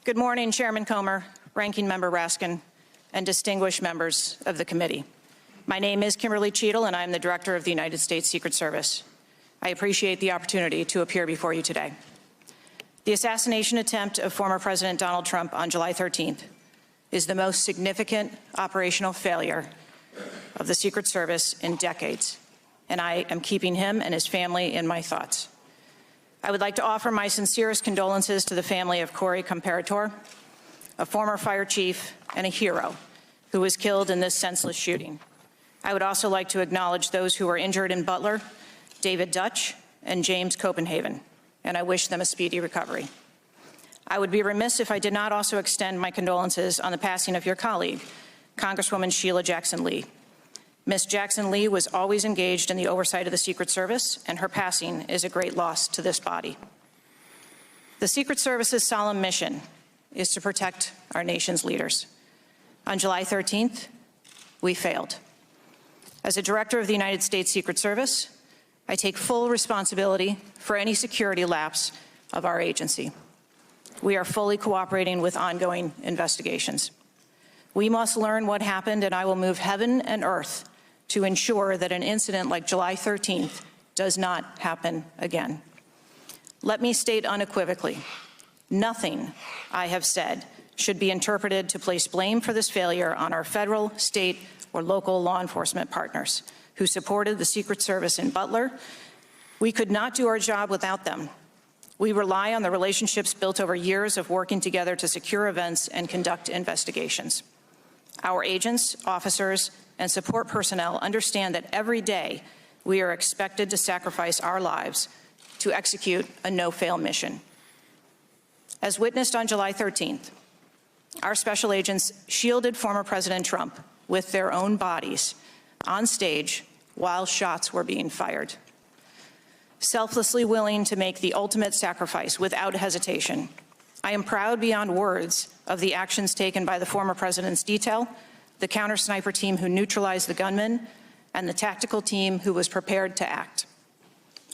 Good morning, Chairman Comer, Ranking Member Raskin, and distinguished members of the committee. My name is Kimberly Cheadle, and I am the Director of the United States Secret Service. I appreciate the opportunity to appear before you today. The assassination attempt of former President Donald Trump on July 13th is the most significant operational failure of the Secret Service in decades, and I am keeping him and his family in my thoughts. I would like to offer my sincerest condolences to the family of Corey Comparator, a former fire chief and a hero who was killed in this senseless shooting. I would also like to acknowledge those who were injured in Butler, David Dutch and James Copenhagen, and I wish them a speedy recovery. I would be remiss if I did not also extend my condolences on the passing of your colleague, Congresswoman Sheila Jackson Lee. Ms. Jackson Lee was always engaged in the oversight of the Secret Service, and her passing is a great loss to this body. The Secret Service's solemn mission is to protect our nation's leaders. On July 13th, we failed. As a director of the United States Secret Service, I take full responsibility for any security lapse of our agency. We are fully cooperating with ongoing investigations. We must learn what happened, and I will move heaven and earth to ensure that an incident like July 13th does not happen again. Let me state unequivocally, nothing I have said should be interpreted to place blame for this failure on our federal, state, or local law enforcement partners who supported the Secret Service in Butler. We could not do our job without them. We rely on the relationships built over years of working together to secure events and conduct investigations. Our agents, officers, and support personnel understand that every day we are expected to sacrifice our lives to execute a no-fail mission. As witnessed on July 13th, our special agents shielded former President Trump with their own bodies on stage while shots were being fired. Selflessly willing to make the ultimate sacrifice without hesitation, I am proud beyond words of the actions taken by the former president's detail, the counter-sniper team who neutralized the gunman, and the tactical team who was prepared to act.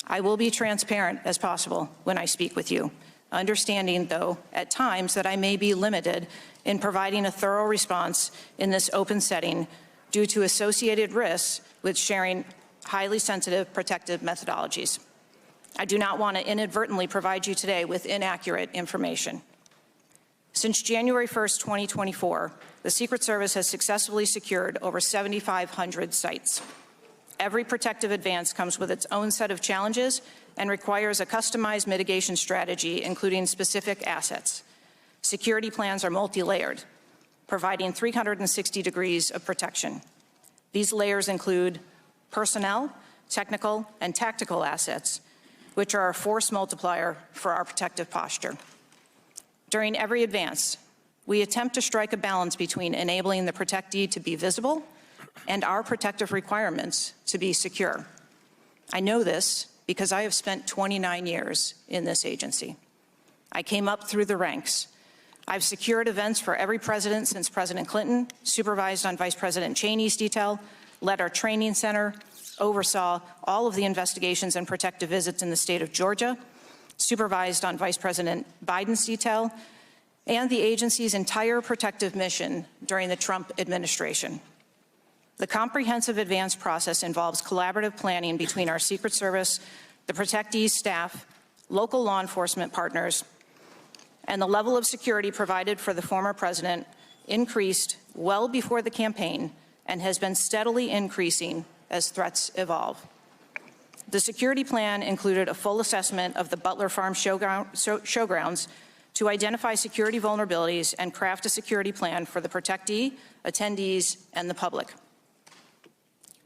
I will be transparent as possible when I speak with you, understanding, though, at times that I may be limited in providing a thorough response in this open setting due to associated risks with sharing highly sensitive protective methodologies. I do not want to inadvertently provide you today with inaccurate information. Since January 1st, 2024, the Secret Service has successfully secured over 7,500 sites. Every protective advance comes with its own set of challenges and requires a customized mitigation strategy, including specific assets. Security plans are multi-layered, providing 360 degrees of protection. These layers include personnel, technical, and tactical assets, which are a force multiplier for our protective posture. During every advance, we attempt to strike a balance between enabling the protectee to be visible and our protective requirements to be secure. I know this because I have spent 29 years in this agency. I came up through the ranks. I've secured events for every president since President Clinton, supervised on Vice President Cheney's detail, led our training center, oversaw all of the investigations and protective visits in the state of Georgia, supervised on Vice President Biden's detail, and the agency's entire protective mission during the Trump administration. The comprehensive advance process involves collaborative planning between our Secret Service, the protectee's staff, local law enforcement partners, and the level of security provided for the former president increased well before the campaign and has been steadily increasing as threats evolve. The security plan included a full assessment of the Butler Farm showgrounds to identify security vulnerabilities and craft a security plan for the protectee, attendees, and the public.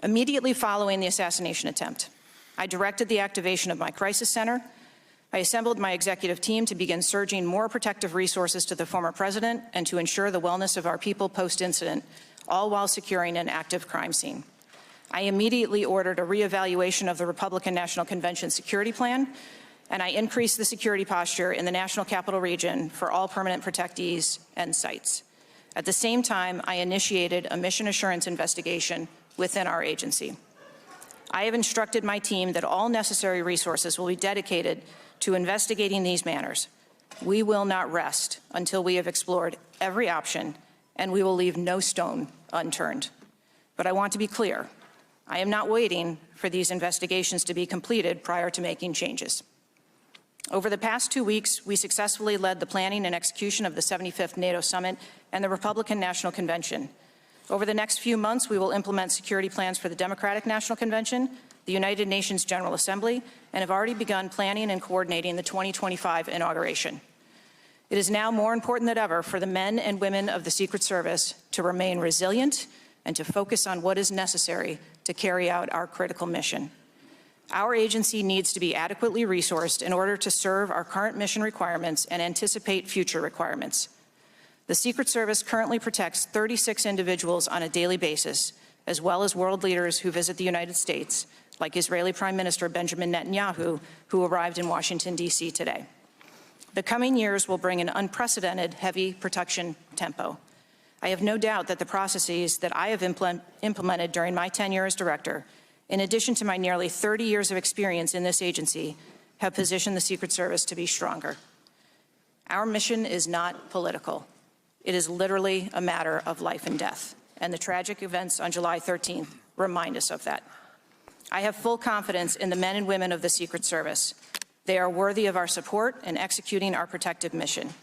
Immediately following the assassination attempt, I directed the activation of my crisis center. I assembled my executive team to begin surging more protective resources to the former president and to ensure the wellness of our people post-incident, all while securing an active crime scene. I immediately ordered a reevaluation of the Republican National Convention security plan, and I increased the security posture in the National Capital Region for all permanent protectees and sites. At the same time, I initiated a mission assurance investigation within our agency. I have instructed my team that all necessary resources will be dedicated to investigating these matters, We will not rest until we have explored every option, and we will leave no stone unturned. But I want to be clear. I am not waiting for these investigations to be completed prior to making changes. Over the past 2 weeks, we successfully led the planning and execution of the 75th NATO Summit and the Republican National Convention. Over the next few months, we will implement security plans for the Democratic National Convention, the United Nations General Assembly, and have already begun planning and coordinating the 2025 inauguration. It is now more important than ever for the men and women of the Secret Service to remain resilient and to focus on what is necessary to carry out our critical mission. Our agency needs to be adequately resourced in order to serve our current mission requirements and anticipate future requirements. The Secret Service currently protects 36 individuals on a daily basis, as well as world leaders who visit the United States, like Israeli Prime Minister Benjamin Netanyahu, who arrived in Washington, D.C. today. The coming years will bring an unprecedented heavy protection tempo. I have no doubt that the processes that I have implemented during my tenure as director, in addition to my nearly 30 years of experience in this agency, have positioned the Secret Service to be stronger. Our mission is not political. It is literally a matter of life and death, and the tragic events on July 13th remind us of that. I have full confidence in the men and women of the Secret Service. They are worthy of our support in executing our protective mission.